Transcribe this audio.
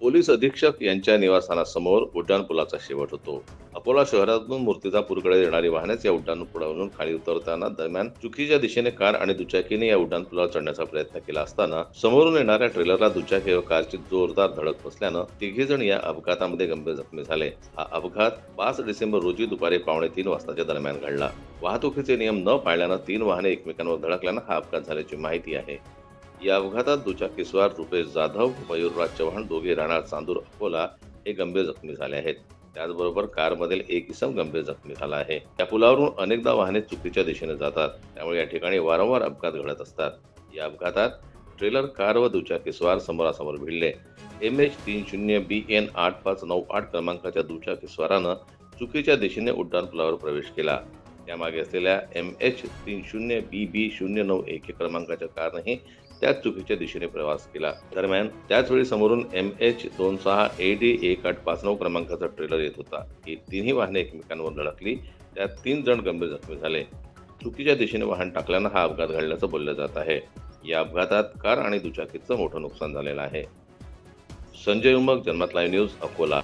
Police अधीक्षक यांच्या निवासस्थानासमोर उड्डाणपुलाचा शेवट होतो. अकोला शहरातून मूर्तिजापूरकडे येणारी वाहनेच या उड्डाणपुलावरून खाली उतरताना दरम्यान चुकीच्या दिशेने कार आणि दुचाकीने या उड्डाणपुलावर चढण्याचा प्रयत्न केला असताना समोरून येणाऱ्या ट्रेलरला दुचाकी व कारची जोरदार धडक बसल्यानं तिघे जण या अपघातामध्ये गंभीर जखमी झाले. हा अपघात 5 डिसेंबर रोजी दुपारी 2:45 वाजताच्या दरम्यान घडला. वाहतुकीचे नियम न पाळल्यानं 3 वाहने एकमेकांवर धडकल्यानं हा अपघात झाल्याची माहिती आहे. या अपघातात दुचाकीस्वार रुपेश जाधव, मयूरराज चव्हाण दोघे राहणार चांदूर अकोला हे गंभीर जखमी झाले आहेत. त्याचबरोबर कारमधील एक इसम गंभीर जखमी झाला आहे. या पुलावरून अनेकदा वाहने चुकीच्या दिशेने जातात, त्यामुळे या ठिकाणी वारंवार अपघात घडत असतात. या अपघातात ट्रेलर, कार व दुचाकीस्वार समोरासमोर भिडले. MH30BN 8598 क्रमांकाच्या दुचाकीस्वारानं चुकीच्या दिशेने उड्डाणपुलावर प्रवेश केला. त्यामागे असलेल्या MH30BB091 क्रमांकाच्या कारनेही त्याच चुकीच्या दिशेने प्रवास केला. दरम्यान त्याचवेळी समोरून MH26AD1859 क्रमांकाचा ट्रेलर येत होता. ही तिन्ही वाहने एकमेकांवर धडकली. त्यात 3 जण गंभीर जखमी झाले. चुकीच्या दिशेने वाहन टाकल्यानं हा अपघात घडल्याचं बोललं जात आहे. या अपघातात कार आणि दुचाकीचं मोठं नुकसान झालेलं आहे. संजय उमक, जनमत लाईव्ह न्यूज, अकोला.